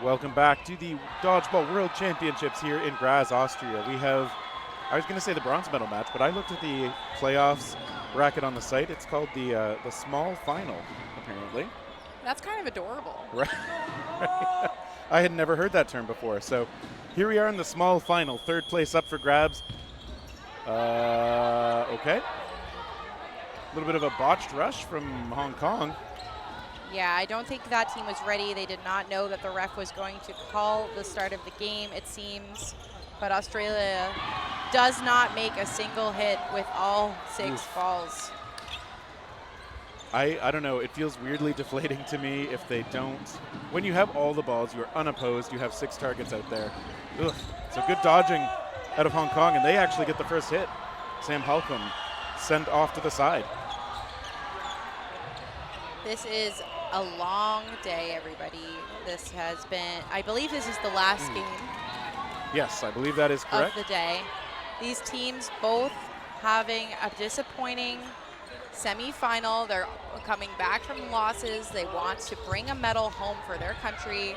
Welcome back to the Dodgeball World Championships here in Graz, Austria. We have, I was going to say the bronze medal match, but I looked at the playoffs bracket on the site. It's called the small final, apparently. That's kind of adorable. Right. I had never heard that term before. So here we are in the small final, third place up for grabs. Okay. A little bit of a botched rush from Hong Kong. Yeah, I don't think that team was ready. They did not know that the ref was going to call the start of the game, it seems. But Australia does not make a single hit with all 6 balls. I don't know. It feels weirdly deflating to me if they don't. When you have all the balls, you're unopposed, you have 6 targets out there. Ugh. So good dodging out of Hong Kong, and they actually get the first hit. Sam Halcombe sent off to the side. This is a long day, everybody. This has been, I believe this is the last game. Yes, I believe that is correct. Of the day. These teams both having a disappointing semifinal. They're coming back from losses. They want to bring a medal home for their country.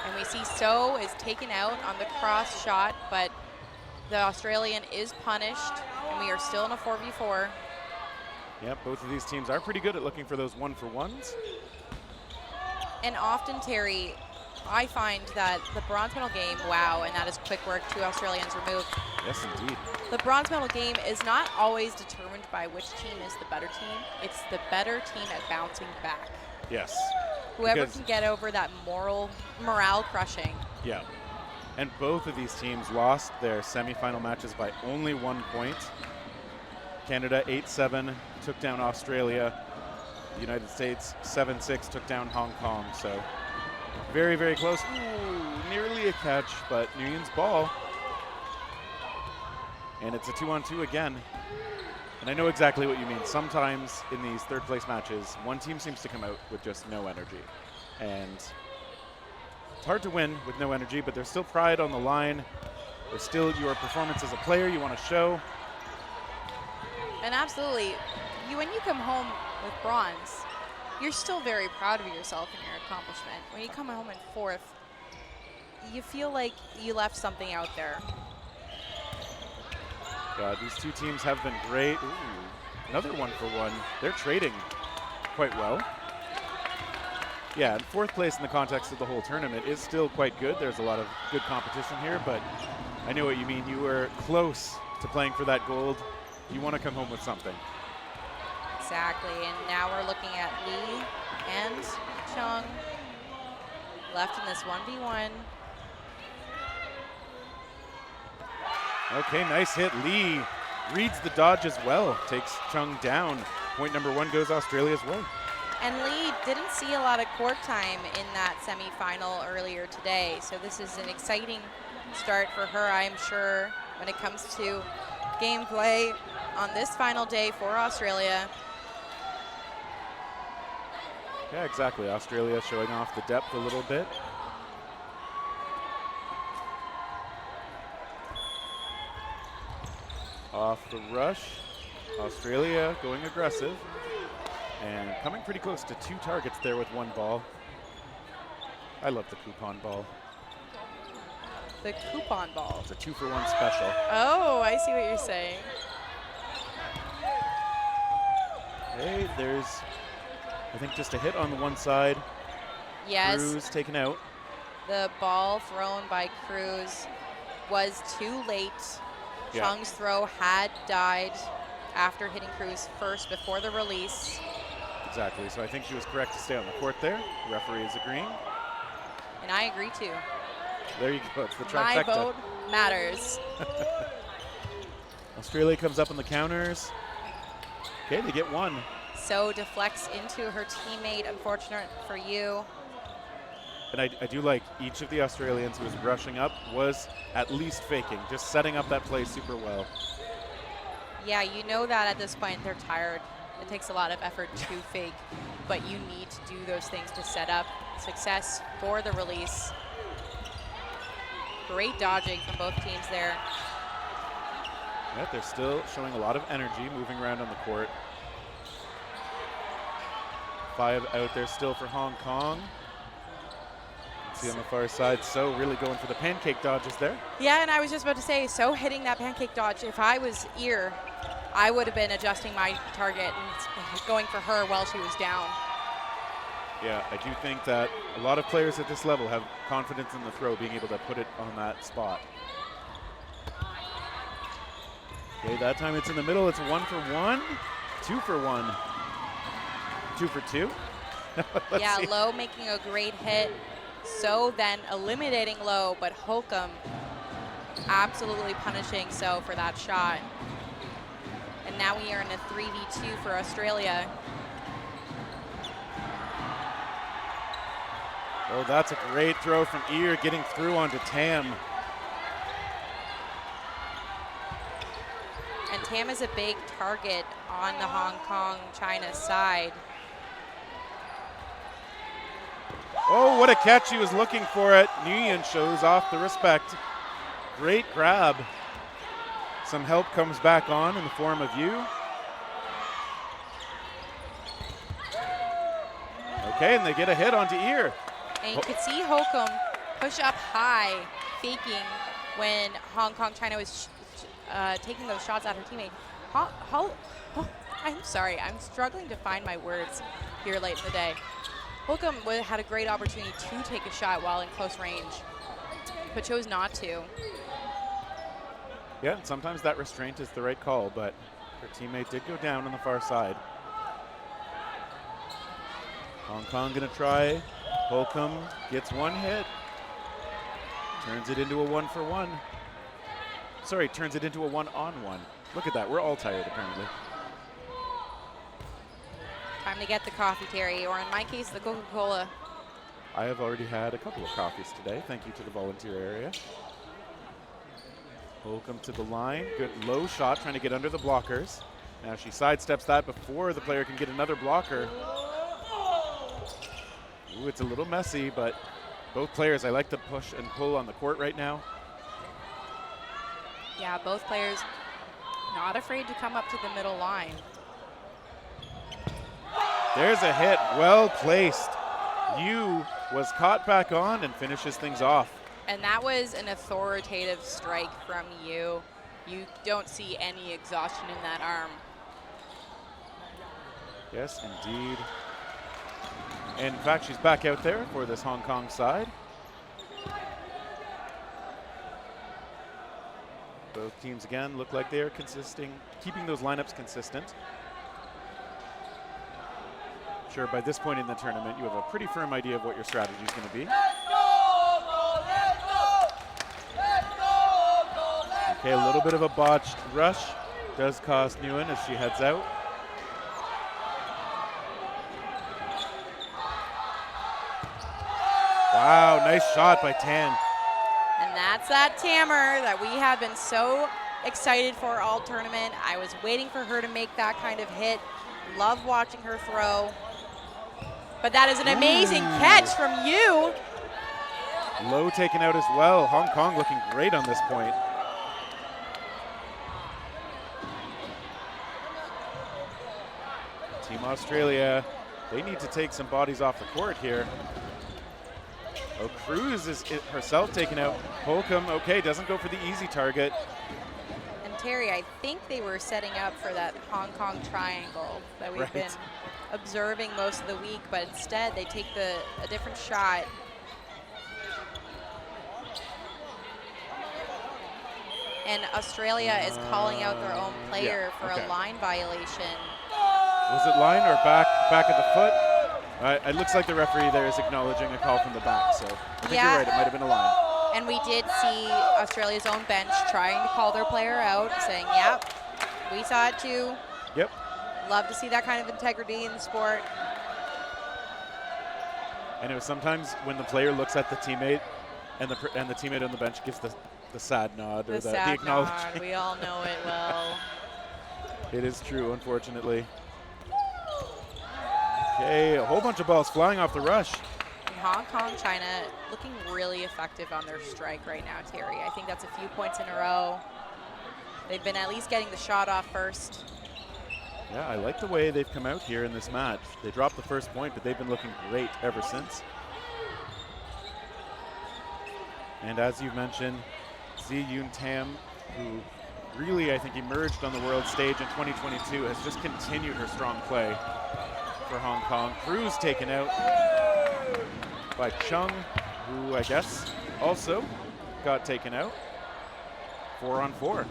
And we see So is taken out on the cross shot, but the Australian is punished, and we are still in a 4v4. Yep, both of these teams are pretty good at looking for those 1-for-1s. And often, Terry, I find that the bronze medal game, wow, and that is quick work, 2 Australians removed. Yes, indeed. The bronze medal game is not always determined by which team is the better team. It's the better team at bouncing back. Yes. Whoever can get over that morale crushing. Yeah. And both of these teams lost their semifinal matches by only 1 point. Canada 8-7 took down Australia. The United States 7-6 took down Hong Kong. So very, very close. Ooh, nearly a catch, but Nguyen's ball. And it's a 2-on-2 again. And I know exactly what you mean. Sometimes in these third place matches, one team seems to come out with just no energy. And it's hard to win with no energy, but there's still pride on the line. There's still your performance as a player you want to show. And absolutely, when you come home with bronze, you're still very proud of yourself and your accomplishment. When you come home in 4th, you feel like you left something out there. These two teams have been great. Ooh, another 1-for-1. They're trading quite well. Yeah, and 4th place in the context of the whole tournament is still quite good. There's a lot of good competition here, but I know what you mean. You were close to playing for that gold. You want to come home with something. Exactly, and now we're looking at Lee and Chung left in this 1v1. Okay, nice hit. Lee reads the dodge as well, takes Chung down. Point number 1 goes Australia's way. And Lee didn't see a lot of court time in that semifinal earlier today, so this is an exciting start for her, I'm sure, when it comes to gameplay on this final day for Australia. Yeah, exactly. Australia showing off the depth a little bit. Off the rush. Australia going aggressive and coming pretty close to 2 targets there with 1 ball. I love the coupon ball. The coupon ball. It's a 2-for-1 special. Oh, I see what you're saying. Hey, there's, I think, just a hit on the one side. Yes. Cruz taken out. The ball thrown by Cruz was too late. Yeah. Chung's throw had died after hitting Cruz first before the release. Exactly, so I think she was correct to stay on the court there. The referee is agreeing. And I agree too. There you go, it's the My trifecta. vote matters. Australia comes up on the counters. Okay, they get 1. So deflects into her teammate, unfortunate for you. And I do like each of the Australians who was rushing up was at least faking, just setting up that play super well. Yeah, you know that at this point they're tired. It takes a lot of effort to fake, but you need to do those things to set up success for the release. Great dodging from both teams there. Yeah, they're still showing a lot of energy moving around on the court. 5 out there still for Hong Kong. See on the far side, So really going for the pancake dodges there. Yeah, and I was just about to say, So hitting that pancake dodge, if I was Ear, I would have been adjusting my target and going for her while she was down. Yeah, I do think that a lot of players at this level have confidence in the throw, being able to put it on that spot. Okay, that time it's in the middle. It's 1 for 1, 2 for 1, 2 for 2. Yeah, Low making a great hit. So then eliminating Low, but Holcomb absolutely punishing So for that shot. And now we are in a 3v2 for Australia. Oh, that's a great throw from Ear, getting through onto Tam. And Tam is a big target on the Hong Kong China side. Oh, what a catch. He was looking for it. Nguyen shows off the respect. Great grab. Some help comes back on in the form of Yu. Okay, and they get a hit onto Ear. And you could see Holcomb push up high, faking when Hong Kong China was taking those shots at her teammate. I'm sorry, I'm struggling to find my words here late in the day. Holcomb had a great opportunity to take a shot while in close range, but chose not to. Yeah, sometimes that restraint is the right call, but her teammate did go down on the far side. Hong Kong gonna try. Holcomb gets one hit. Turns it into a 1 for 1. Sorry, turns it into a 1-on-1. Look at that, we're all tired apparently. Time to get the coffee, Terry, or in my case, the Coca-Cola. I have already had a couple of coffees today. Thank you to the volunteer area. Holcomb to the line. Good low shot, trying to get under the blockers. Now she sidesteps that before the player can get another blocker. Ooh, it's a little messy, but both players, I like the push and pull on the court right now. Yeah, both players not afraid to come up to the middle line. There's a hit, well placed. Yu was caught back on and finishes things off. And that was an authoritative strike from Yu. You don't see any exhaustion in that arm. Yes, indeed. And in fact, she's back out there for this Hong Kong side. Both teams again look like they are keeping those lineups consistent. Sure, by this point in the tournament, you have a pretty firm idea of what your strategy is going to be. Okay, a little bit of a botched rush does cost Nguyen as she heads out. Wow, nice shot by Tan. And that's that Tammer that we have been so excited for all tournament. I was waiting for her to make that kind of hit. Love watching her throw. But that is an amazing catch from Yu. Low taken out as well. Hong Kong looking great on this point. Team Australia, they need to take some bodies off the court here. Oh, Cruz is herself taken out. Holcomb, okay, doesn't go for the easy target. And Terry, I think they were setting up for that Hong Kong triangle that we've been observing most of the week, but instead they take a different shot. And Australia is calling out their own player for a line violation. Was it line or back of the foot? It looks like the referee there is acknowledging a call from the back, so I think you're right, it might have been a line. And we did see Australia's own bench trying to call their player out, saying, yep, we saw it too. Yep. Love to see that kind of integrity in the sport. And it was sometimes when the player looks at the teammate and the teammate on the bench gives the sad nod or the acknowledgement. Nod. We all know it well. It is true, unfortunately. Okay, a whole bunch of balls flying off the rush. And Hong Kong, China looking really effective on their strike right now, Terry. I think that's a few points in a row. They've been at least getting the shot off first. Yeah, I like the way they've come out here in this match. They dropped the first point, but they've been looking great ever since. And as you mentioned, Zi Yun Tam, who really, I think, emerged on the world stage in 2022, has just continued her strong play for Hong Kong. Cruz taken out by Chung, who I guess also got taken out. 4-on-4.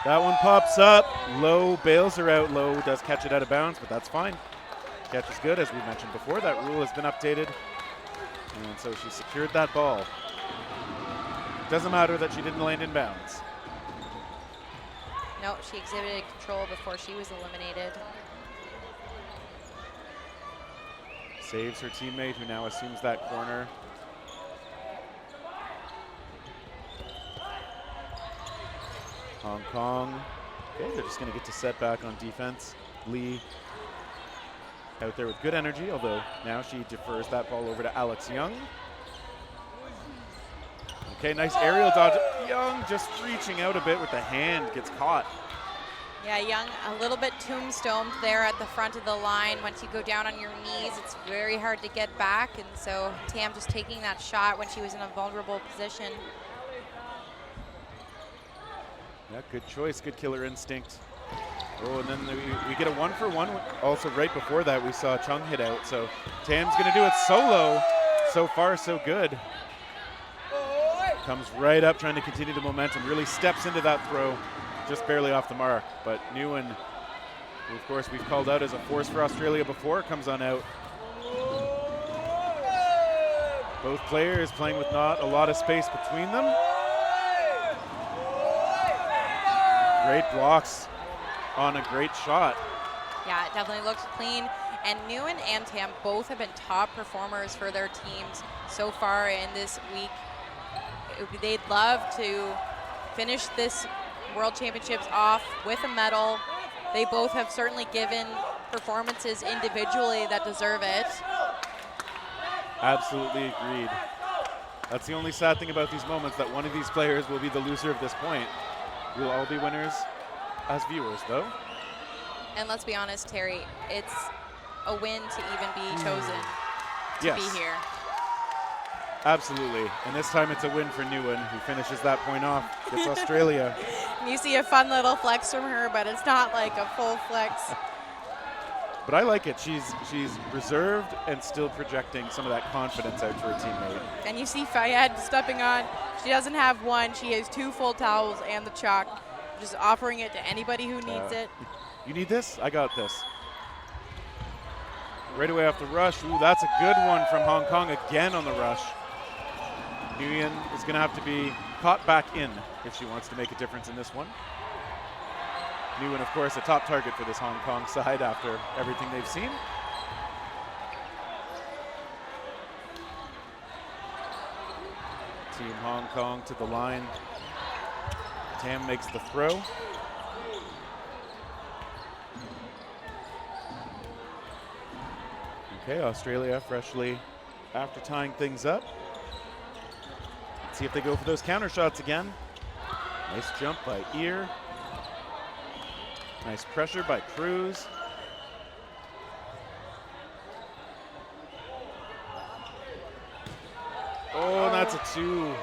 That one pops up. Low bails her out. Low does catch it out of bounds, but that's fine. Catch is good, as we mentioned before. That rule has been updated. And so she secured that ball. Doesn't matter that she didn't land in bounds. No, she exhibited control before she was eliminated. Saves her teammate, who now assumes that corner. Hong Kong. Okay, they're just going to get to set back on defense. Lee out there with good energy, although now she defers that ball over to Alex Young. Okay, nice aerial dodge. Young just reaching out a bit with the hand, gets caught. Yeah, Young a little bit tombstoned there at the front of the line. Once you go down on your knees, it's very hard to get back, and so Tam just taking that shot when she was in a vulnerable position. Yeah, good choice, good killer instinct. Oh, and then we get a 1-for-1. Also, right before that, we saw Chung hit out. So Tam's going to do it solo. So far, so good. Comes right up, trying to continue the momentum. Really steps into that throw, just barely off the mark. But Nguyen, who of course we've called out as a force for Australia before, comes on out. Both players playing with not a lot of space between them. Great blocks on a great shot. Yeah, it definitely looks clean. And Nguyen and Tam both have been top performers for their teams so far in this week. They'd love to finish this World Championships off with a medal. They both have certainly given performances individually that deserve it. Absolutely agreed. That's the only sad thing about these moments, that one of these players will be the loser of this point. We'll all be winners as viewers, though. And let's be honest, Terry, it's a win to even be chosen to Yes. be here. Absolutely. And this time it's a win for Nguyen, who finishes that point off. Gets Australia. You see a fun little flex from her, but it's not like a full flex. But I like it. She's reserved and still projecting some of that confidence out to her teammate. And you see Fayed stepping on. She doesn't have one. She has 2 full towels and the chalk, just offering it to anybody who needs it. You need this? I got this. Right away off the rush. Ooh, that's a good one from Hong Kong again on the rush. Nguyen is going to have to be caught back in if she wants to make a difference in this one. Nguyen, of course, a top target for this Hong Kong side after everything they've seen. Team Hong Kong to the line. Tam makes the throw. Okay, Australia freshly after tying things up. Let's see if they go for those counter shots again. Nice jump by Ear. Nice pressure by Cruz. Oh, and that's a 2.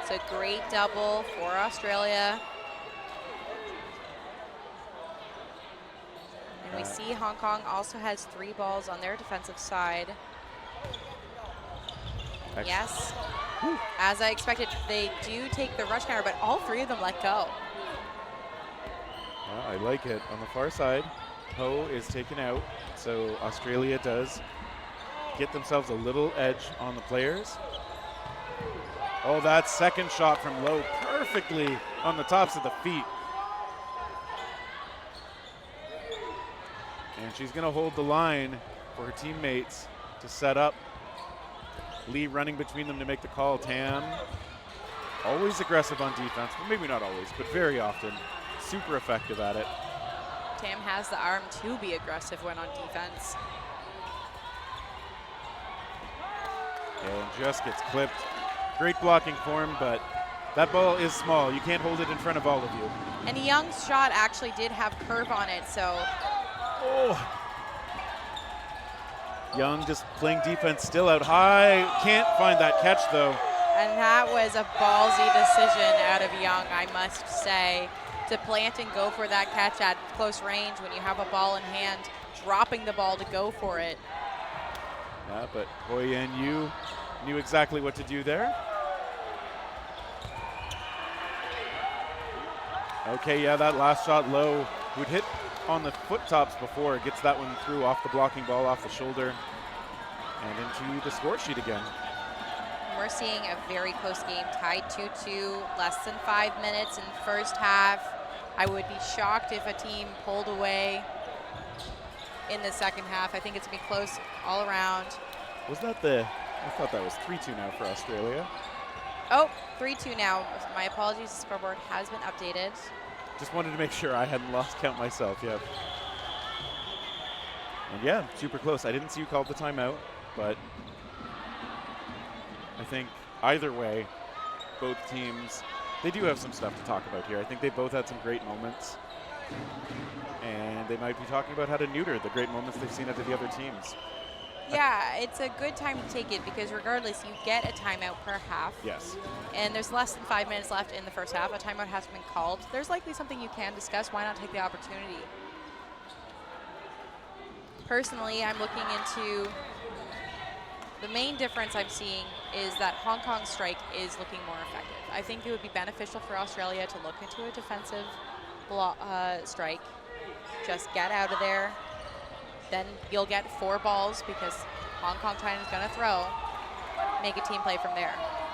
It's a great double for Australia. And we see Hong Kong also has 3 balls on their defensive side. Excellent. Yes, as I expected, they do take the rush counter, but all 3 of them let go. Well, I like it. On the far side, Ho is taken out, so Australia does get themselves a little edge on the players. Oh, that second shot from Low perfectly on the tops of the feet. And she's going to hold the line for her teammates to set up. Lee running between them to make the call. Tam, always aggressive on defense. Well, maybe not always, but very often. Super effective at it. Tam has the arm to be aggressive when on defense. And just gets clipped. Great blocking form, but that ball is small. You can't hold it in front of all of you. And Young's shot actually did have curve on it, so. Oh. Young just playing defense still out high. Can't find that catch though. And that was a ballsy decision out of Young, I must say, to plant and go for that catch at close range when you have a ball in hand, dropping the ball to go for it. Yeah, but Hoyen Yu knew exactly what to do there. Okay, yeah, that last shot low would hit on the foot tops before. Gets that one through off the blocking ball, off the shoulder, and into the score sheet again. We're seeing a very close game, tied 2-2, less than 5 minutes in the first half. I would be shocked if a team pulled away in the second half. I think it's going to be close all around. Was that I thought that was 3-2 now for Australia. Oh, 3-2 now. My apologies, the scoreboard has been updated. Just wanted to make sure I hadn't lost count myself yet. And yeah, super close. I didn't see you call the timeout, but I think either way, both teams, they do have some stuff to talk about here. I think they both had some great moments, and they might be talking about how to neuter the great moments they've seen out of the other teams. Yeah, it's a good time to take it because regardless, you get a timeout per half. Yes. And there's less than 5 minutes left in the first half. A timeout has been called. There's likely something you can discuss. Why not take the opportunity? Personally, I'm looking into the main difference I'm seeing is that Hong Kong's strike is looking more effective. I think it would be beneficial for Australia to look into a defensive strike. Just get out of there. Then you'll get 4 balls because Hong Kong China's going to throw. Make a team play from there.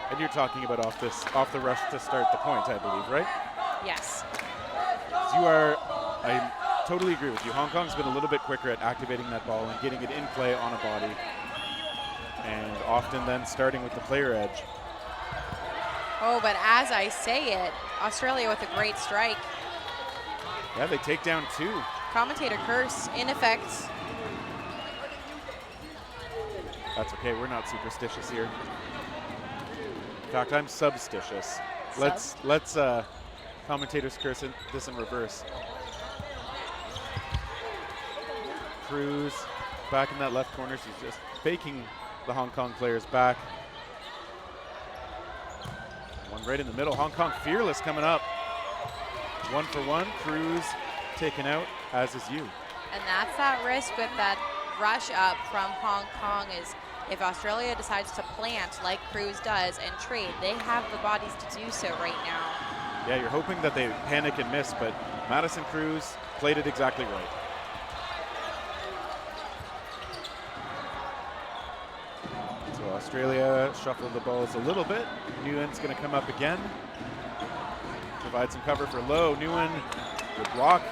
And you're talking about off the rush to start the point, I believe, right? Yes. I totally agree with you. Hong Kong's been a little bit quicker at activating that ball and getting it in play on a body, and often then starting with the player edge. Oh, but as I say it, Australia with a great strike. Yeah, they take down 2. Commentator curse in effect. That's okay, we're not superstitious here. In fact, I'm substitious. Let's commentators curse this in reverse. Cruz back in that left corner. She's just faking the Hong Kong players back. One right in the middle. Hong Kong fearless coming up. 1 for 1. Cruz taken out, as is you. And that's that risk with that rush up from Hong Kong is if Australia decides to plant like Cruz does and trade, they have the bodies to do so right now. Yeah, you're hoping that they panic and miss, but Madison Cruz played it exactly right. So Australia shuffled the balls a little bit. Nguyen's going to come up again. Provide some cover for Low. Nguyen, good block.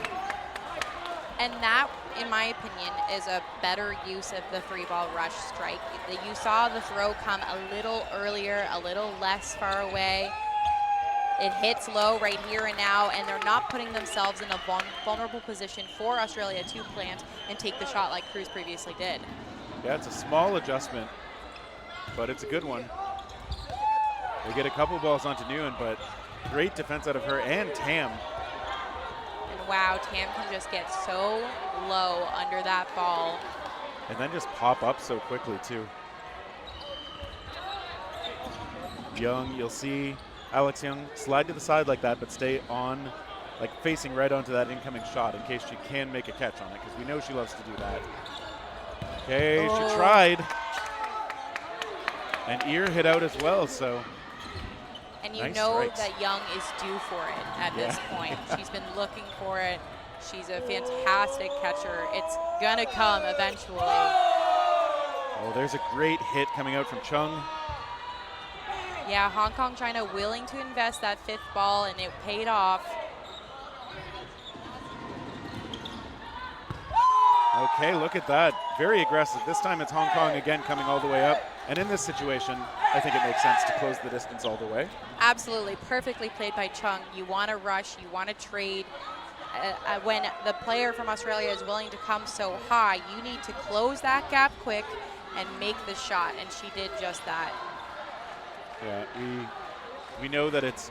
And that, in my opinion, is a better use of the 3-ball rush strike. You saw the throw come a little earlier, a little less far away. It hits Low right here and now, and they're not putting themselves in a vulnerable position for Australia to plant and take the shot like Cruz previously did. Yeah, it's a small adjustment, but it's a good one. They get a couple balls onto Nguyen, but great defense out of her and Tam. And wow, Tam can just get so low under that ball. And then just pop up so quickly, too. Young, you'll see Alex Young slide to the side like that, but stay on, like facing right onto that incoming shot in case she can make a catch on it, because we know she loves to do that. Okay, she tried. And ear hit out as well, so. And you nice know strikes. that Young is due for it at this point. She's been looking for it. She's a fantastic catcher. It's gonna come eventually. Oh, there's a great hit coming out from Chung. Yeah, Hong Kong China willing to invest that 5th ball, and it paid off. Okay, look at that. Very aggressive. This time it's Hong Kong again coming all the way up. And in this situation, I think it makes sense to close the distance all the way. Absolutely, perfectly played by Chung. You want to rush, you want to trade. When the player from Australia is willing to come so high, you need to close that gap quick and make the shot, and she did just that. Yeah, we know that it's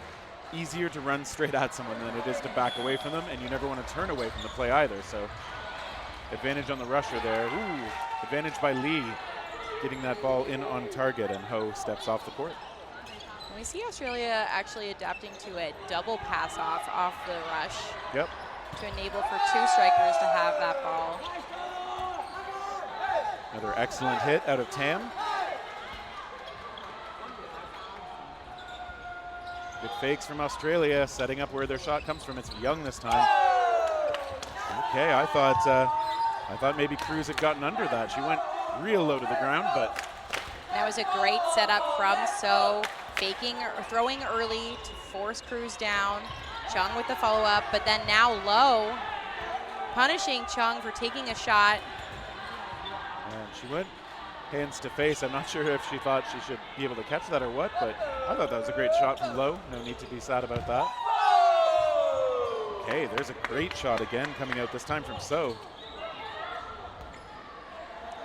easier to run straight at someone than it is to back away from them, and you never want to turn away from the play either. So advantage on the rusher there. Ooh, advantage by Lee, getting that ball in on target, and Ho steps off the court. We see Australia actually adapting to a double pass off the rush. Yep. To enable for 2 strikers to have that ball. Another excellent hit out of Tam. Good fakes from Australia, setting up where their shot comes from. It's Young this time. Okay, I thought maybe Cruz had gotten under that. She went real low to the ground, but that was a great setup from So, faking or throwing early to force Cruz down. Chung with the follow-up, but then now Low punishing Chung for taking a shot. And she went hands to face. I'm not sure if she thought she should be able to catch that or what, but I thought that was a great shot from Low. No need to be sad about that. Okay, there's a great shot again coming out, this time from So.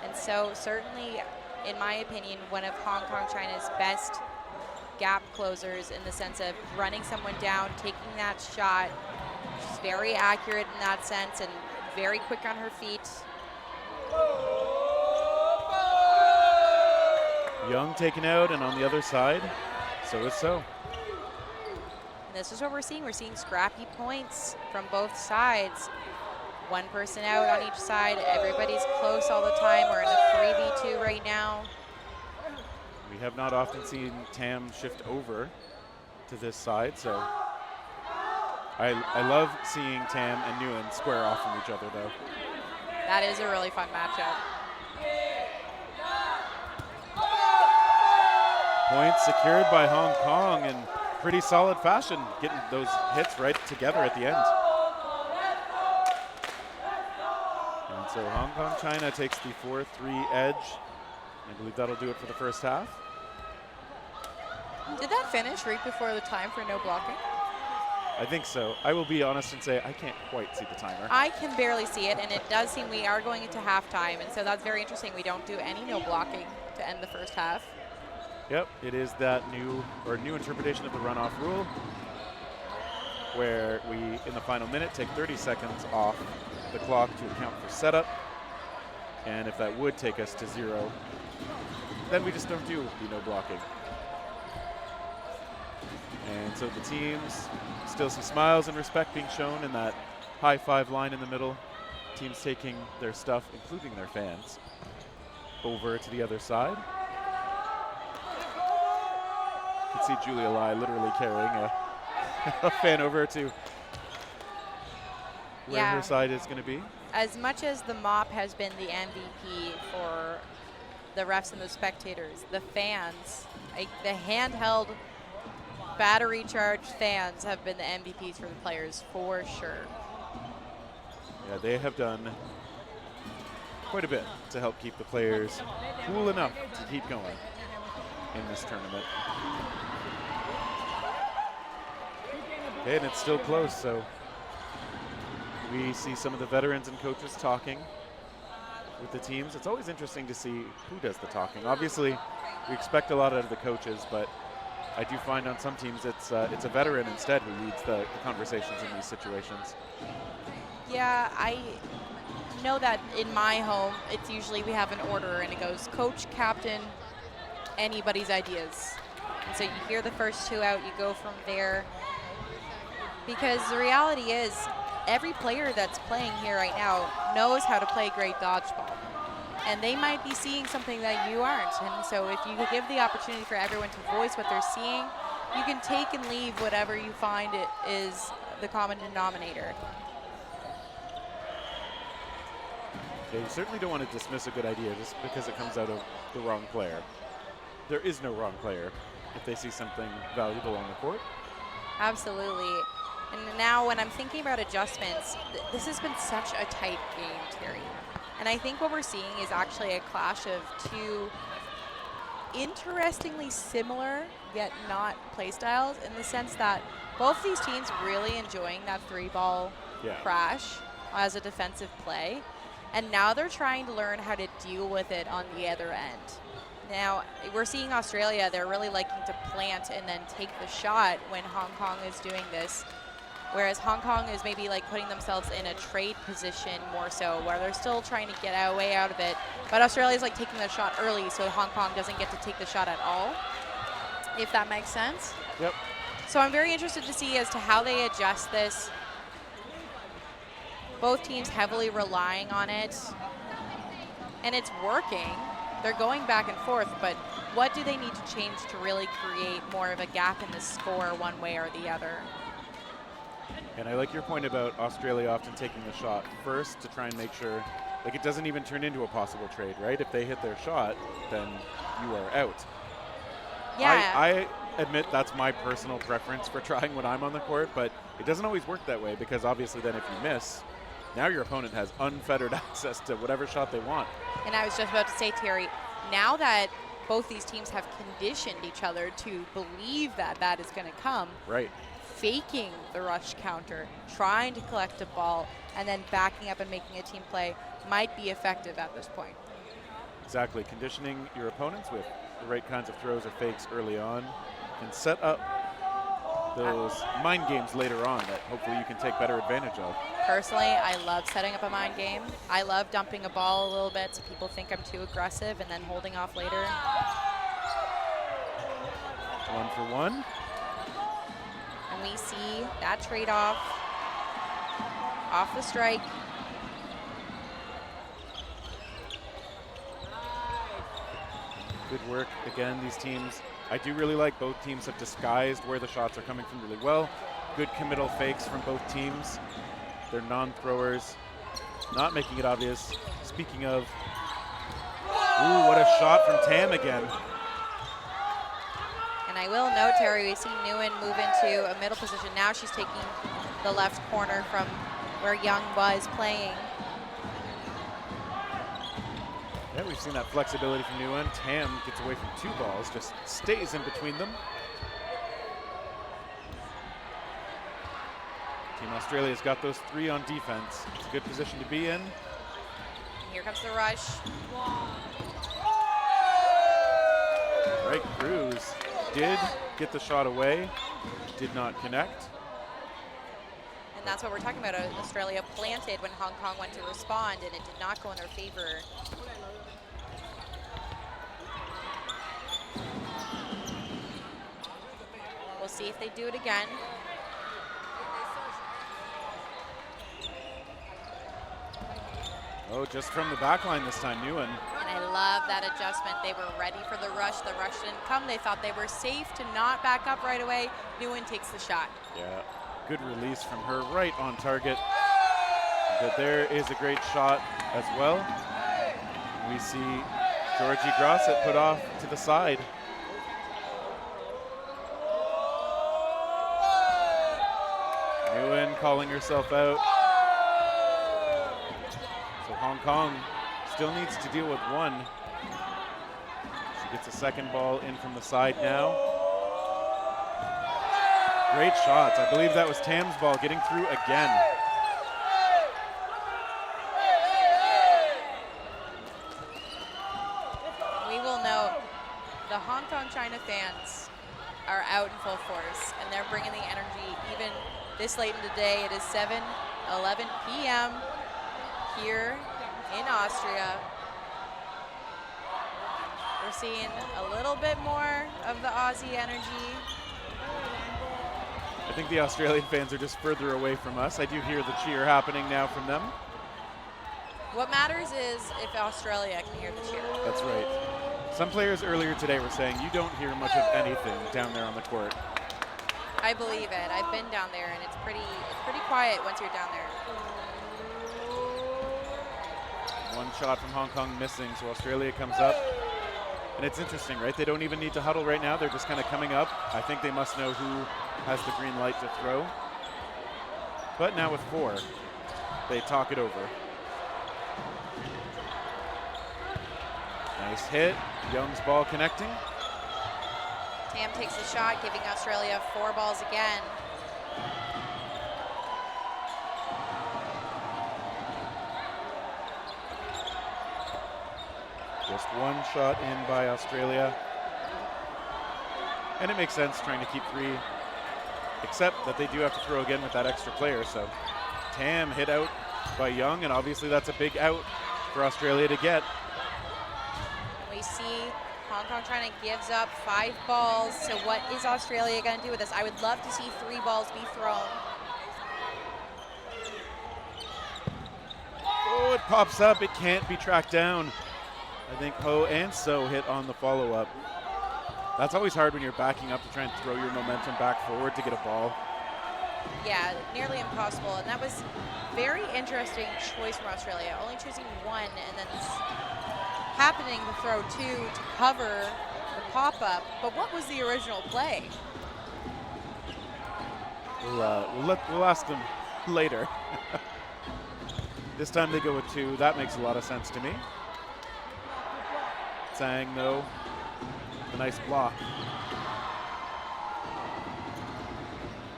And So certainly, in my opinion, one of Hong Kong China's best gap closers in the sense of running someone down, taking that shot. She's very accurate in that sense and very quick on her feet. Young taken out, and on the other side, So is So. And this is what we're seeing. We're seeing scrappy points from both sides. One person out on each side. Everybody's close all the time. We're in a 3v2 right now. We have not often seen Tam shift over to this side, so I love seeing Tam and Nguyen square off from each other, though. That is a really fun matchup. Points secured by Hong Kong in pretty solid fashion, getting those hits right together at the end. And so Hong Kong China takes the 4-3 edge. I believe that'll do it for the first half. Did that finish right before the time for no blocking? I think so. I will be honest and say I can't quite see the timer. I can barely see it, and it does seem we are going into halftime, and so that's very interesting. We don't do any no blocking to end the first half. Yep, it is that new interpretation of the runoff rule, where we, in the final minute, take 30 seconds off the clock to account for setup, and if that would take us to 0, then we just don't do the no blocking. And so the teams still see smiles and respect being shown in that high five line in the middle. Teams taking their stuff, including their fans, over to the other side. You can see Julia Lai literally carrying a fan over to where her side is going to be. As much as the mop has been the MVP for the refs and the spectators, the fans, like the handheld battery charged fans have been the MVPs for the players for sure. Yeah, they have done quite a bit to help keep the players cool enough to keep going in this tournament. Okay, and it's still close, so we see some of the veterans and coaches talking with the teams. It's always interesting to see who does the talking. Obviously, we expect a lot out of the coaches, but I do find on some teams it's a veteran instead who leads the conversations in these situations. Yeah, I know that in my home, it's usually we have an order and it goes coach, captain, anybody's ideas. And so you hear the first two out, you go from there. Because the reality is, every player that's playing here right now knows how to play great dodgeball. And they might be seeing something that you aren't. And so if you give the opportunity for everyone to voice what they're seeing, you can take and leave whatever you find it is the common denominator. Yeah, you certainly don't want to dismiss a good idea just because it comes out of the wrong player. There is no wrong player if they see something valuable on the court. Absolutely. And now when I'm thinking about adjustments, this has been such a tight game, Terry. And I think what we're seeing is actually a clash of two interestingly similar yet not play styles, in the sense that both these teams really enjoying that 3-ball crash as a defensive play. And now they're trying to learn how to deal with it on the other end. Now, we're seeing Australia, they're really liking to plant and then take the shot when Hong Kong is doing this. Whereas Hong Kong is maybe like putting themselves in a trade position more so, where they're still trying to get way out of it. But Australia's like taking the shot early, so Hong Kong doesn't get to take the shot at all, if that makes sense. Yep. So I'm very interested to see as to how they adjust this. Both teams heavily relying on it, and it's working. They're going back and forth, but what do they need to change to really create more of a gap in the score one way or the other? And I like your point about Australia often taking the shot first to try and make sure, like, it doesn't even turn into a possible trade, right? If they hit their shot, then you are out. Yeah. I admit that's my personal preference for trying when I'm on the court, but it doesn't always work that way because obviously then if you miss, now your opponent has unfettered access to whatever shot they want. And I was just about to say, Terry, now that both these teams have conditioned each other to believe that that is going to come, right? Faking the rush counter, trying to collect a ball, and then backing up and making a team play might be effective at this point. Exactly. Conditioning your opponents with the right kinds of throws or fakes early on can set up those mind games later on that hopefully you can take better advantage of. Personally, I love setting up a mind game. I love dumping a ball a little bit so people think I'm too aggressive and then holding off later. 1 for 1. And we see that trade-off off the strike. Good work. Again, these teams, I do really like both teams have disguised where the shots are coming from really well. Good committal fakes from both teams. They're non-throwers, not making it obvious. Speaking of, ooh, what a shot from Tam again. And I will note, Terry, we've seen Nguyen move into a middle position. Now she's taking the left corner from where Young was playing. Yeah, we've seen that flexibility from Nguyen. Tam gets away from 2 balls, just stays in between them. Team Australia's got those 3 on defense. It's a good position to be in. And here comes the rush. Right, Cruz did get the shot away, did not connect. And that's what we're talking about. Australia planted when Hong Kong went to respond, and it did not go in their favor. We'll see if they do it again. Oh, just from the back line this time, Nguyen. And I love that adjustment. They were ready for the rush. The rush didn't come. They thought they were safe to not back up right away. Nguyen takes the shot. Yeah, good release from her right on target. But there is a great shot as well. We see Georgie Grosset put off to the side. Nguyen calling herself out. So Hong Kong still needs to deal with 1. She gets a second ball in from the side now. Great shots. I believe that was Tam's ball getting through again. We will note the Hong Kong China fans are out in full force, and they're bringing the energy even this late in the day. It is 7:11 p.m. here in Austria. We're seeing a little bit more of the Aussie energy. I think the Australian fans are just further away from us. I do hear the cheer happening now from them. What matters is if Australia can hear the cheer. That's right. Some players earlier today were saying you don't hear much of anything down there on the court. I believe it. I've been down there, and it's pretty quiet once you're down there. 1 shot from Hong Kong missing, so Australia comes up. And it's interesting, right? They don't even need to huddle right now. They're just kind of coming up. I think they must know who has the green light to throw. But now with 4, they talk it over. Nice hit. Young's ball connecting. Tam takes the shot, giving Australia 4 balls again. Just 1 shot in by Australia. And it makes sense trying to keep 3 except that they do have to throw again with that extra player. So Tam hit out by Young, and obviously that's a big out for Australia to get. We see Hong Kong trying to gives up 5 balls. So what is Australia going to do with this? I would love to see 3 balls be thrown. Oh, it pops up. It can't be tracked down. I think Ho and So hit on the follow-up. That's always hard when you're backing up to try and throw your momentum back forward to get a ball. Yeah, nearly impossible. And that was very interesting choice from Australia, only choosing 1 and then happening to throw 2 to cover the pop-up. But what was the original play? We'll ask them later. This time they go with 2. That makes a lot of sense to me. Tsang, though, a nice block.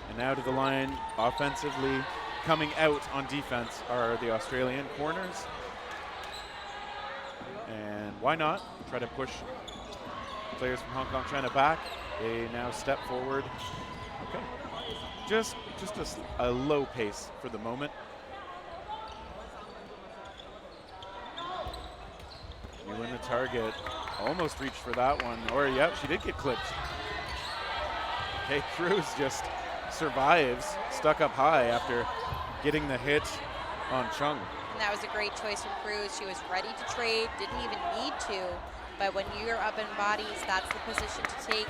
And now to the line offensively. Coming out on defense are the Australian corners. And why not try to push players from Hong Kong trying to back. They now step forward. Okay, just a low pace for the moment. You win the target. Almost reached for that one. Or, yep, she did get clipped. Okay, Cruz just survives, stuck up high after getting the hit on Chung. And that was a great choice from Cruz. She was ready to trade, didn't even need to. But when you're up in bodies, that's the position to take.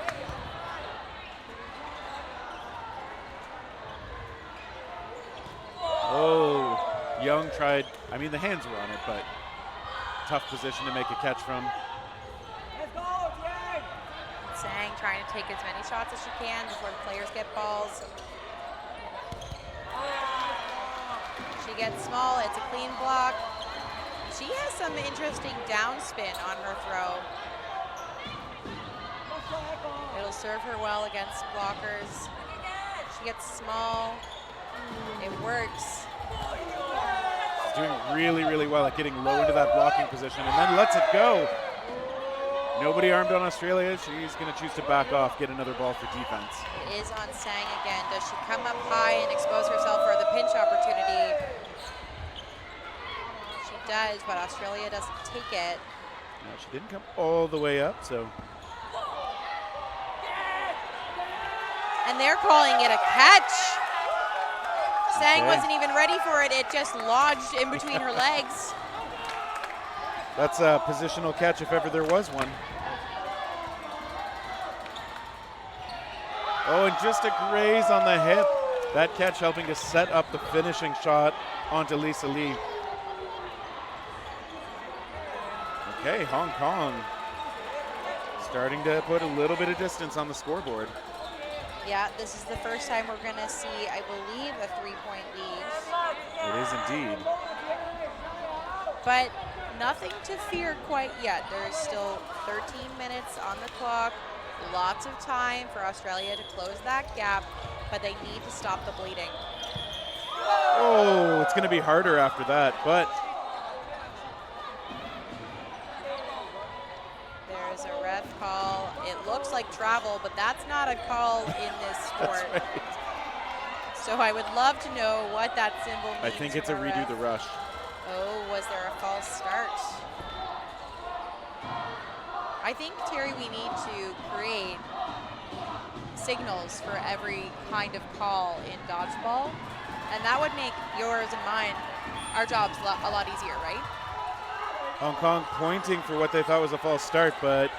Oh, Young tried, I mean, the hands were on it, but tough position to make a catch from. Tsang trying to take as many shots as she can before the players get balls. She gets small, it's a clean block. She has some interesting downspin on her throw. It'll serve her well against blockers. She gets small, it works. She's doing really, really well at getting low into that blocking position and then lets it go. Nobody armed on Australia. She's going to choose to back off, get another ball for defense. It is on Tsang again. Does she come up high and expose herself for the pinch opportunity? She does, but Australia doesn't take it. No, she didn't come all the way up, so. And they're calling it a catch. Tsang Okay. wasn't even ready for it. It just lodged in between her legs. That's a positional catch if ever there was one. Oh, and just a graze on the hip. That catch helping to set up the finishing shot onto Lisa Lee. Okay, Hong Kong starting to put a little bit of distance on the scoreboard. Yeah, this is the first time we're going to see, I believe, a 3-point lead. It is indeed. But nothing to fear quite yet. There's still 13 minutes on the clock. Lots of time for Australia to close that gap, but they need to stop the bleeding. Oh, it's going to be harder after that, but There's a ref call. It looks like travel, but that's not a call in this sport. that's right. So I would love to know what that symbol means. I think it's a from redo ref. the rush. Oh, was there a false start? I think, Terry, we need to create signals for every kind of call in dodgeball, and that would make yours and mine, our jobs a lot easier, right? Hong Kong pointing for what they thought was a false start, but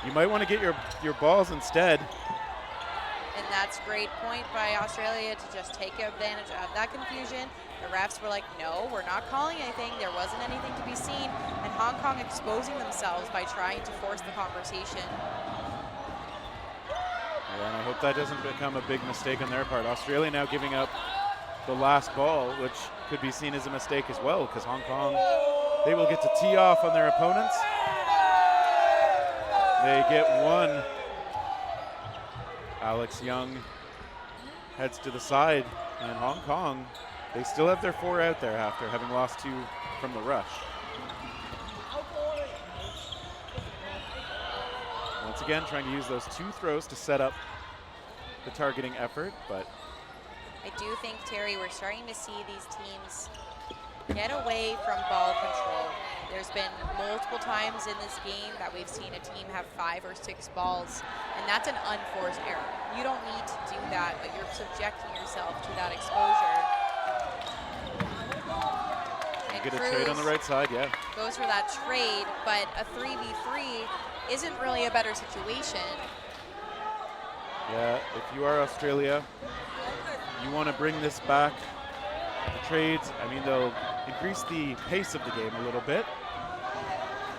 you might want to get your balls instead. And that's a great point by Australia to just take advantage of that confusion. The refs were like, no, we're not calling anything. There wasn't anything to be seen. And Hong Kong exposing themselves by trying to force the conversation. Yeah, and I hope that doesn't become a big mistake on their part. Australia now giving up the last ball, which could be seen as a mistake as well, because Hong Kong, they will get to tee off on their opponents. They get one. Alex Young heads to the side, and Hong Kong, they still have their 4 out there after having lost 2 from the rush. Once again, trying to use those 2 throws to set up the targeting effort, but I do think, Terry, we're starting to see these teams get away from ball control. There's been multiple times in this game that we've seen a team have 5 or 6 balls, and that's an unforced error. You don't need to do that, but you're subjecting yourself to that exposure. And Get a trade on the right side, yeah. Goes for that trade, but a 3v3 isn't really a better situation. Yeah, if you are Australia, you want to bring this back. The trades, I mean, they'll increase the pace of the game a little bit.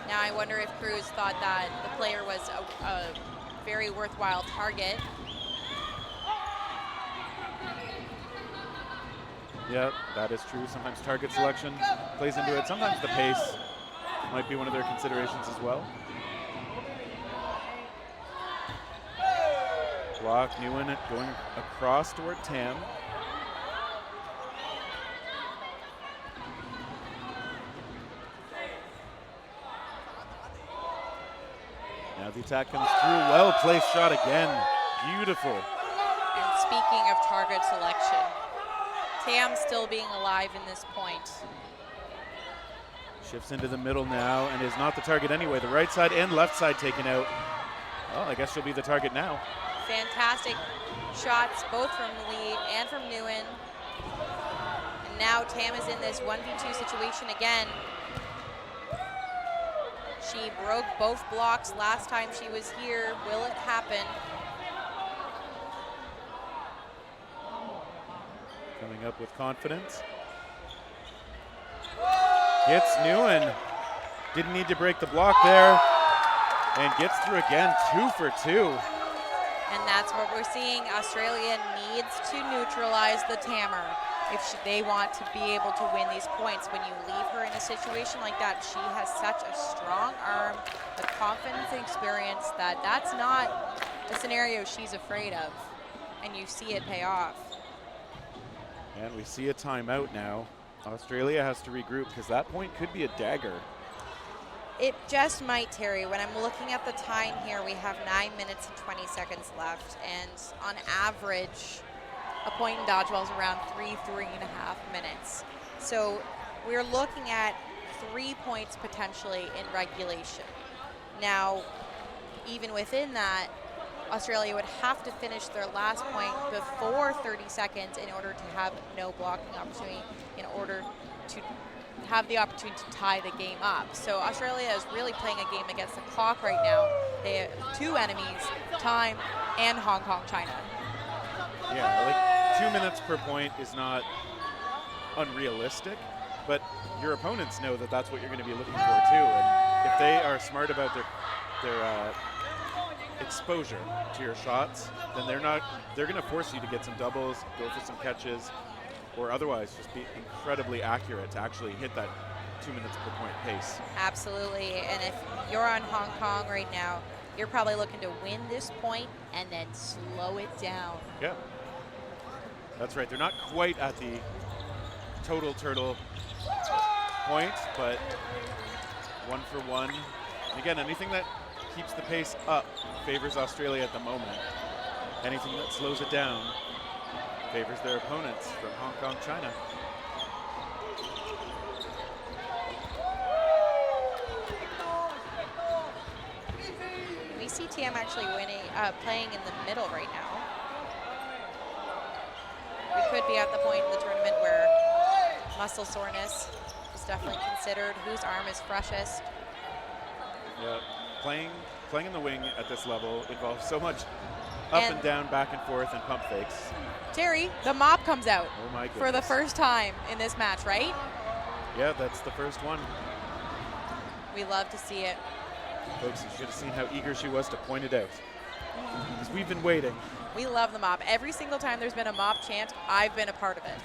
Now I wonder if Cruz thought that the player was a very worthwhile target. Yeah, that is true. Sometimes target selection plays into it. Sometimes the pace might be one of their considerations as well. Block, Nguyen going across toward Tam. Now the attack comes through. Well placed shot again. Beautiful. And speaking of target selection, Tam still being alive in this point. Shifts into the middle now and is not the target anyway. The right side and left side taken out. Well, I guess she'll be the target now. Fantastic shots, both from Lee and from Nguyen. And now Tam is in this 1v2 situation again. She broke both blocks last time she was here. Will it happen? Coming up with confidence. Gets Nguyen. Didn't need to break the block there. And gets through again, 2 for 2. And that's what we're seeing. Australia needs to neutralize the Tammer if they want to be able to win these points. When you leave her in a situation like that, she has such a strong arm, the confidence and experience that that's not a scenario she's afraid of. And you see it pay off. And we see a timeout now. Australia has to regroup because that point could be a dagger. It just might, Terry. When I'm looking at the time here, we have 9 minutes and 20 seconds left. And on average, a point in dodgeball is around 3.5 minutes. So we're looking at 3 points potentially in regulation. Now, even within that, Australia would have to finish their last point before 30 seconds in order to have no blocking opportunity, in order to have the opportunity to tie the game up. So Australia is really playing a game against the clock right now. They have 2 enemies, time and Hong Kong, China. Yeah, like 2 minutes per point is not unrealistic, but your opponents know that that's what you're going to be looking for too. And if they are smart about their exposure to your shots, then they're going to force you to get some doubles, go for some catches, or otherwise just be incredibly accurate to actually hit that 2 minutes per point pace. Absolutely, and if you're on Hong Kong right now, you're probably looking to win this point and then slow it down. Yeah, that's right. They're not quite at the total turtle point, but 1 for 1. And again, anything that keeps the pace up favors Australia at the moment. Anything that slows it down favors their opponents from Hong Kong, China. We see TM actually playing in the middle right now. We could be at the point in the tournament where muscle soreness is definitely considered. Whose arm is freshest? Yeah, playing in the wing at this level involves so much up and down, back and forth, and pump fakes. Terry, the mop comes out for the first time in this match, right? Yeah, that's the first one. We love to see it. Folks, you should have seen how eager she was to point it out. Because we've been waiting. We love the mop. Every single time there's been a mop chant, I've been a part of it.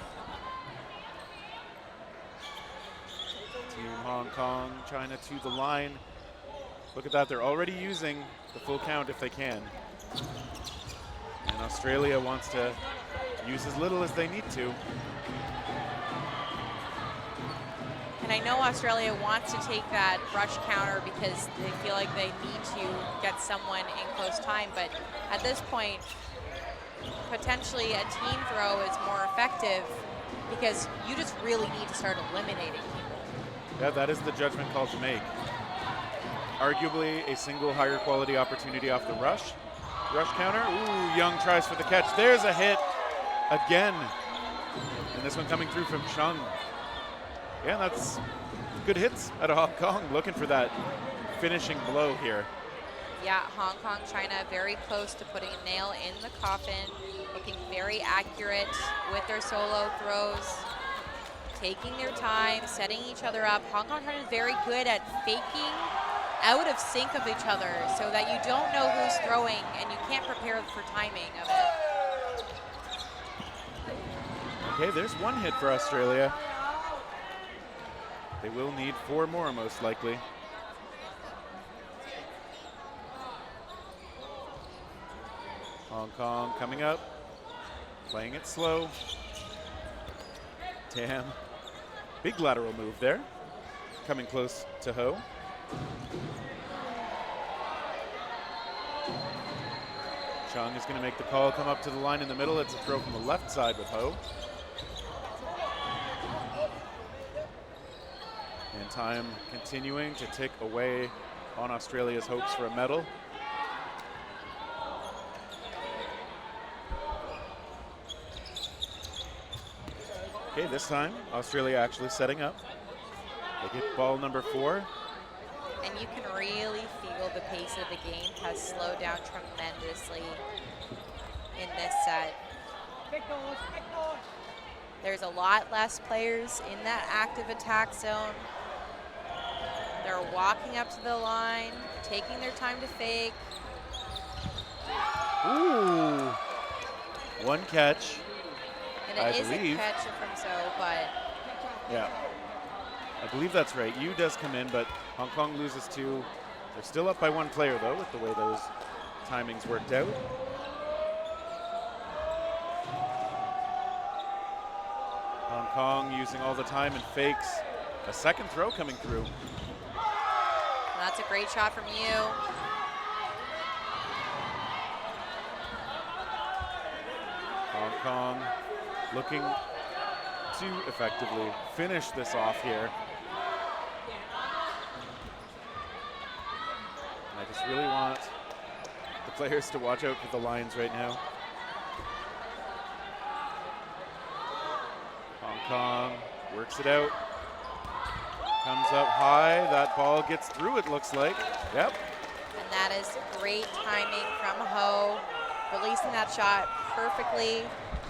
Team Hong Kong, China to the line. Look at that, they're already using the full count if they can. And Australia wants to use as little as they need to. And I know Australia wants to take that rush counter because they feel like they need to get someone in close time, but at this point, potentially a team throw is more effective because you just really need to start eliminating people. Yeah, that is the judgment call to make. Arguably a single higher quality opportunity off the rush. Rush counter. Ooh, Young tries for the catch. There's a hit again. And this one coming through from Chung. Yeah, that's good hits out of Hong Kong. Looking for that finishing blow here. Yeah, Hong Kong, China very close to putting a nail in the coffin. Looking very accurate with their solo throws. Taking their time, setting each other up. Hong Kong, China is very good at faking out of sync of each other so that you don't know who's throwing and you can't prepare for timing of it. Okay, there's one hit for Australia. They will need 4 more most likely. Hong Kong coming up, playing it slow. Damn. Big lateral move there. Coming close to Ho. Chung is going to make the call, come up to the line in the middle. It's a throw from the left side with Ho. And time continuing to tick away on Australia's hopes for a medal. Okay, this time Australia actually setting up. They get ball number 4. And you can really feel the pace of the game has slowed down tremendously in this set. There's a lot less players in that active attack zone. They're walking up to the line, taking their time to fake. Ooh, one catch. And it is a catch from So, but yeah, I believe that's right. Yu does come in, but Hong Kong loses 2. They're still up by 1 player, though, with the way those timings worked out. Hong Kong using all the time and fakes. A second throw coming through. That's a great shot from Yu. Hong Kong looking to effectively finish this off here. I just really want the players to watch out for the lines right now. Hong Kong works it out. Comes up high. That ball gets through, it looks like. Yep. And that is great timing from Ho, releasing that shot perfectly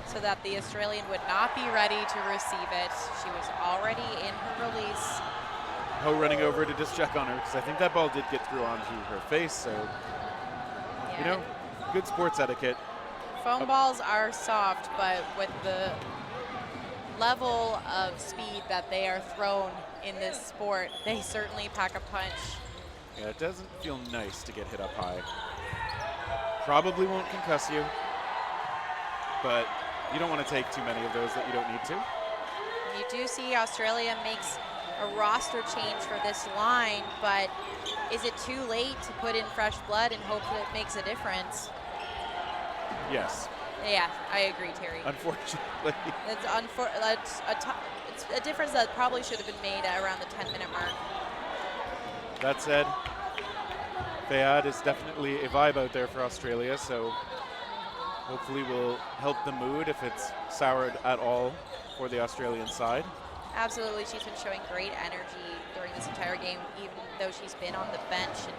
so that the Australian would not be ready to receive it. She was already in her release. Ho running over to just check on her because I think that ball did get through onto her face. So, yeah, you know, good sports etiquette. Foam balls are soft, but with the level of speed that they are thrown in this sport, they certainly pack a punch. Yeah, it doesn't feel nice to get hit up high. Probably won't concuss you, but you don't want to take too many of those that you don't need to. You do see Australia makes a roster change for this line, but is it too late to put in fresh blood and hope that it makes a difference? Yes. Yeah, I agree, Terry. Unfortunately. It's a difference that probably should have been made at around the 10-minute mark. That said, Fayad is definitely a vibe out there for Australia, so hopefully will help the mood if it's soured at all for the Australian side. Absolutely, she's been showing great energy during this entire game, even though she's been on the bench. And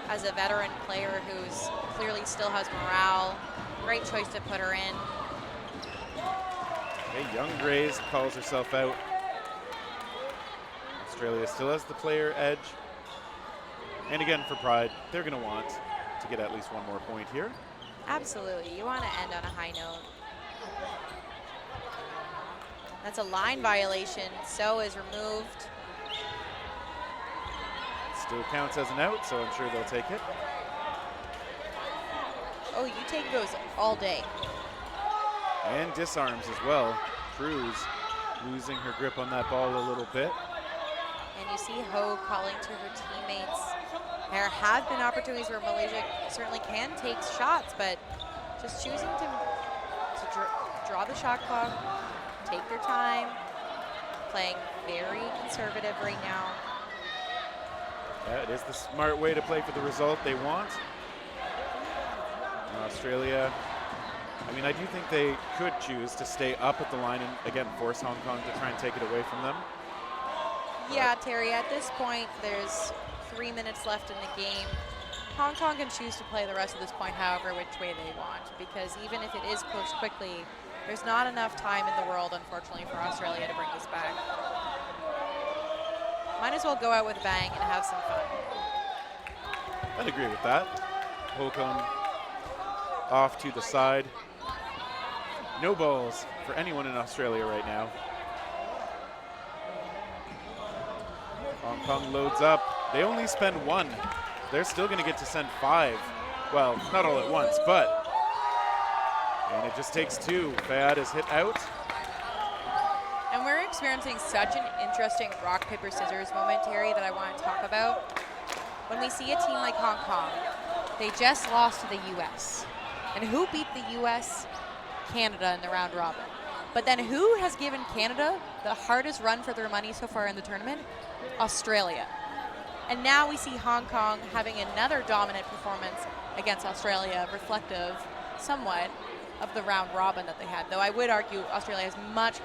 as a veteran player who's clearly still has morale, great choice to put her in. Okay, Young Grays calls herself out. Australia still has the player edge. And again, for pride, they're going to want to get at least 1 more point here. Absolutely, you want to end on a high note. That's a line violation, So is removed. Still counts as an out, so I'm sure they'll take it. Oh, you take those all day. And disarms as well. Cruz losing her grip on that ball a little bit. And you see Ho calling to her teammates. There have been opportunities where Malaysia certainly can take shots, but just choosing to draw the shot clock, take their time, playing very conservative right now. Yeah, it is the smart way to play for the result they want. And Australia, I mean, I do think they could choose to stay up at the line and, again, force Hong Kong to try and take it away from them. Yeah, Terry, at this point, there's 3 minutes left in the game. Hong Kong can choose to play the rest of this point however which way they want, because even if it is closed quickly, there's not enough time in the world, unfortunately, for Australia to bring this back. Might as well go out with a bang and have some fun. I'd agree with that. Holcomb off to the side. No balls for anyone in Australia right now. Hong Kong loads up. They only spend 1. They're still going to get to send 5. Well, not all at once, but. And it just takes 2. Fayad is hit out. And we're experiencing such an interesting rock, paper, scissors moment, Terry, that I want to talk about. When we see a team like Hong Kong, they just lost to the U.S. And who beat the U.S.? Canada in the round robin. But then who has given Canada the hardest run for their money so far in the tournament? Australia. And now we see Hong Kong having another dominant performance against Australia, reflective somewhat of the round robin that they had. Though I would argue Australia has much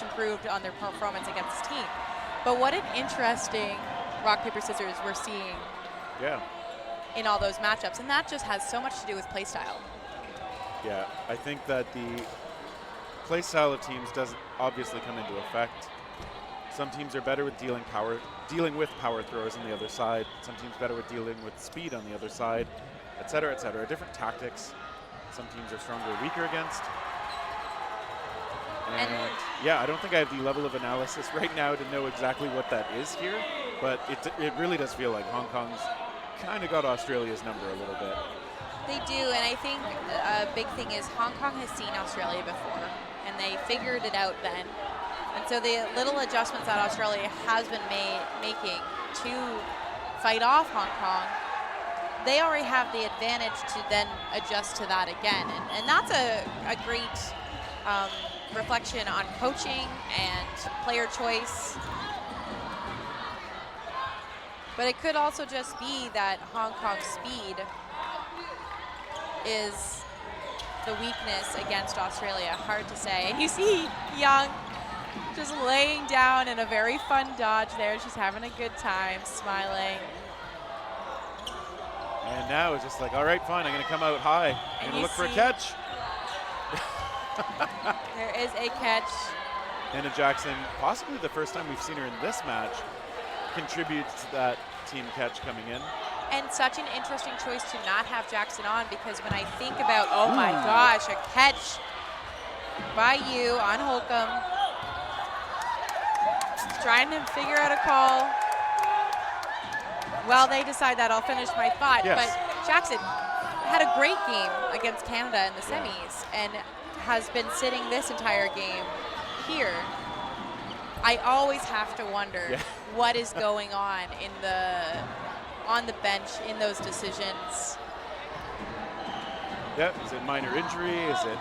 improved on their performance against this team. But what an interesting rock, paper, scissors we're seeing in all those matchups. And that just has so much to do with play style. Yeah, I think that the play style of teams does obviously come into effect. Some teams are better with dealing with power throwers on the other side. Some teams better with dealing with speed on the other side, et cetera, et cetera. Different tactics. Some teams are stronger or weaker against. And yeah, I don't think I have the level of analysis right now to know exactly what that is here, but it really does feel like Hong Kong's kind of got Australia's number a little bit. They do, and I think a big thing is Hong Kong has seen Australia before, and they figured it out then. And so the little adjustments that Australia has been making to fight off Hong Kong, they already have the advantage to then adjust to that again. And that's a great reflection on coaching and player choice. But it could also just be that Hong Kong's speed is the weakness against Australia. Hard to say. And you see Young just laying down in a very fun dodge there. She's having a good time, smiling. And now it's just like, all right, fine, I'm going to come out high. I'm going to look for a catch. There is a catch. Anna Jackson, possibly the first time we've seen her in this match, contributes to that team catch coming in. And such an interesting choice to not have Jackson on, because when I think about, oh my gosh, a catch by you on Holcomb. Trying to figure out a call. Well, they decide that I'll finish my thought. Yes. But Jackson had a great game against Canada in the semis and has been sitting this entire game here. I always have to wonder what is going on on the bench in those decisions. Yep, is it minor injury? Is it,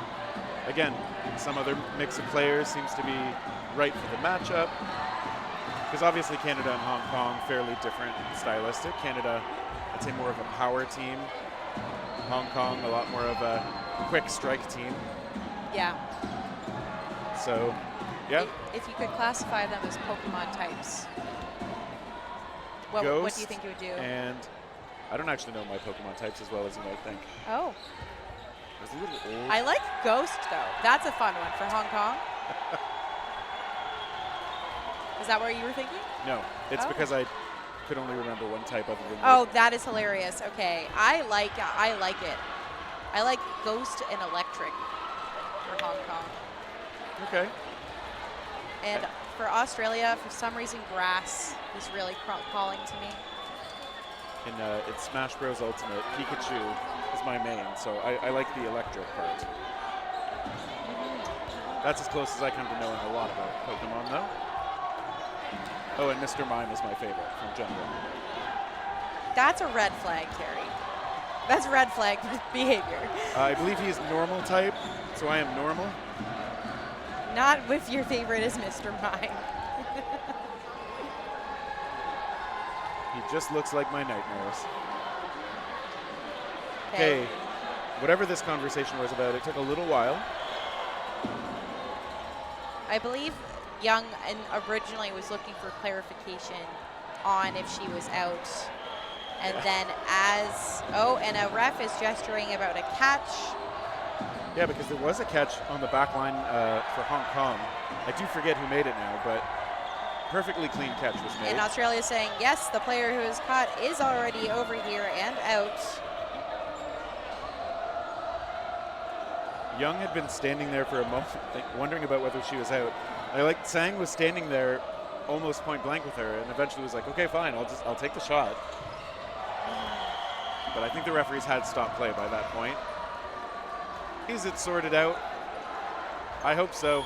again, some other mix of players seems to be right for the matchup? Because obviously Canada and Hong Kong, fairly different stylistic. Canada, I'd say more of a power team. Hong Kong, a lot more of a quick strike team. Yeah. So, yeah. If you could classify them as Pokemon types, what do you think you would do? And I don't actually know my Pokemon types as well as you might think. Oh. It's a little old. I like Ghost, though. That's a fun one for Hong Kong. Is that what you were thinking? No, it's because I could only remember one type other than. Oh, that is hilarious. Okay, I like it. I like Ghost and Electric for Hong Kong. Okay. And for Australia, for some reason, Grass is really calling to me. In Smash Bros. Ultimate, Pikachu is my main, so I like the Electric part. That's as close as I come to knowing a lot about Pokemon, though. Oh, and Mr. Mime is my favorite from Jungle. That's a red flag, Terry. That's red flag behavior. I believe he's normal type, so I am normal. Not if your favorite is Mr. Mime. He just looks like my nightmares. Okay, whatever this conversation was about, it took a little while. I believe Young originally was looking for clarification on if she was out. And then and a ref is gesturing about a catch. Yeah, because there was a catch on the back line for Hong Kong. I do forget who made it now, but perfectly clean catch was made. And Australia is saying, yes, the player who is caught is already over here and out. Young had been standing there for a moment, wondering about whether she was out. I like Sang was standing there almost point blank with her, and eventually was like, okay, fine, I'll take the shot. But I think the referees had stopped play by that point. Is it sorted out? I hope so.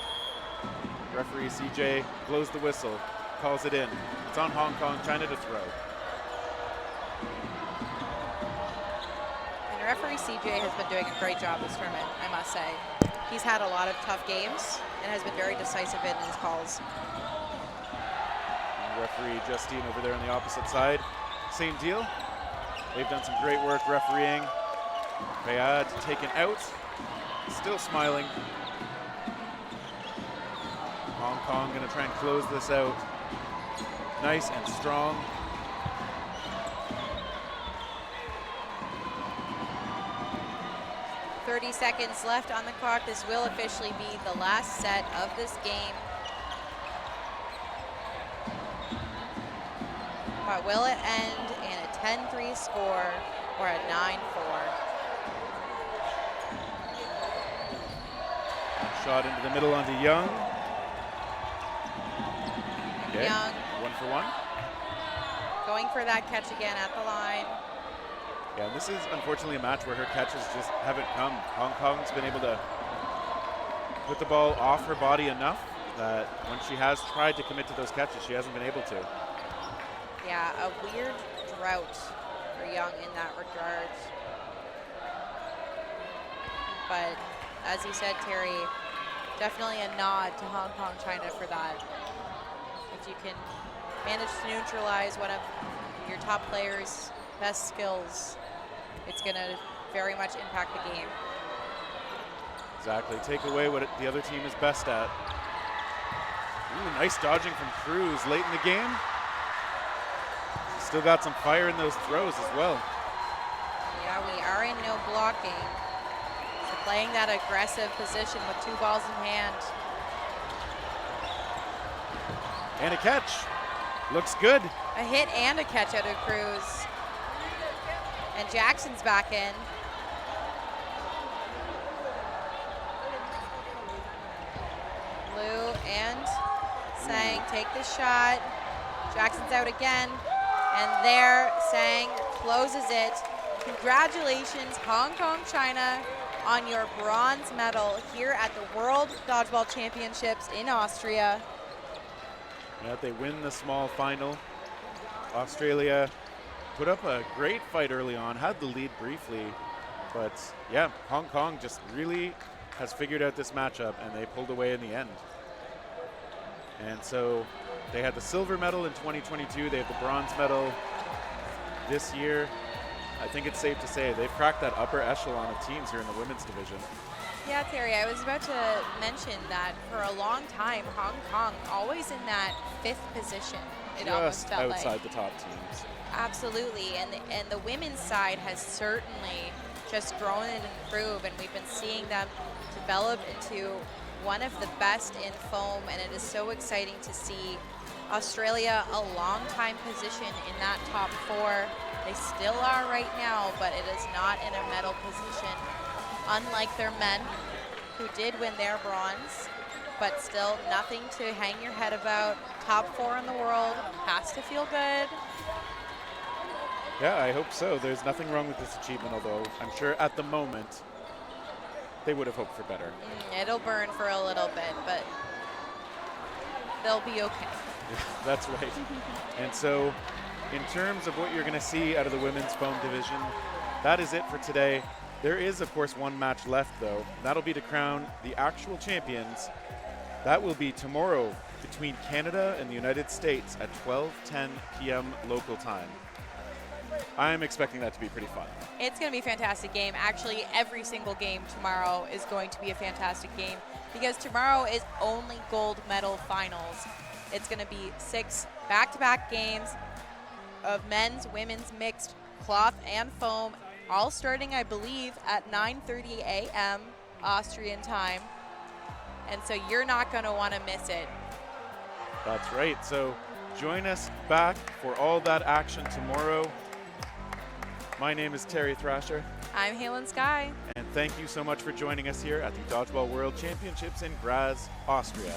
Referee CJ blows the whistle, calls it in. It's on Hong Kong, China to throw. And referee CJ has been doing a great job this tournament, I must say. He's had a lot of tough games and has been very decisive in his calls. And referee Justine over there on the opposite side, same deal. They've done some great work refereeing. Bayad taken out, still smiling. Hong Kong gonna try and close this out. Nice and strong. .30 seconds left on the clock. This will officially be the last set of this game. But will it end in a 10-3 score or a 9-4? Shot into the middle onto Young. Okay. Young 1 for 1. going for that catch again at the line. Yeah, and this is unfortunately a match where her catches just haven't come. Hong Kong's been able to put the ball off her body enough that when she has tried to commit to those catches, she hasn't been able to. Yeah, a weird drought for Young in that regard. But as you said, Terry, definitely a nod to Hong Kong, China for that. If you can manage to neutralize one of your top players' best skills, it's going to very much impact the game. Exactly. Take away what the other team is best at. Ooh, nice dodging from Cruz late in the game. Still got some fire in those throws as well. Yeah, we are in no blocking. So playing that aggressive position with 2 balls in hand. And a catch. Looks good. A hit and a catch out of Cruz. And Jackson's back in. Liu and Sang take the shot. Jackson's out again. And there, Sang closes it. Congratulations, Hong Kong, China, on your bronze medal here at the World Dodgeball Championships in Austria. Yeah, they win the small final. Australia put up a great fight early on, had the lead briefly, but yeah, Hong Kong just really has figured out this matchup and they pulled away in the end. And so they had the silver medal in 2022, they have the bronze medal this year. I think it's safe to say they've cracked that upper echelon of teams here in the women's division. Yeah, Terry, I was about to mention that for a long time, Hong Kong always in that 5th position. It almost Just felt outside like. the top teams. Absolutely, and the women's side has certainly just grown and improved, and we've been seeing them develop into one of the best in foam, and it is so exciting to see Australia a long time position in that top 4. They still are right now, but it is not in a medal position, unlike their men who did win their bronze, but still nothing to hang your head about. Top 4 in the world, has to feel good. Yeah, I hope so. There's nothing wrong with this achievement, although I'm sure at the moment they would have hoped for better. It'll burn for a little bit, but they'll be okay. That's right. And so in terms of what you're going to see out of the women's foam division, that is it for today. There is, of course, one match left, though. That'll be to crown the actual champions. That will be tomorrow between Canada and the United States at 12:10 p.m. local time. I'm expecting that to be pretty fun. It's going to be a fantastic game. Actually, every single game tomorrow is going to be a fantastic game because tomorrow is only gold medal finals. It's going to be 6 back-to-back games of men's, women's, mixed, cloth, and foam, all starting, I believe, at 9:30 a.m. Austrian time. And so you're not going to want to miss it. That's right. So join us back for all that action tomorrow. My name is Terry Thrasher. I'm Halen Sky. And thank you so much for joining us here at the Dodgeball World Championships in Graz, Austria.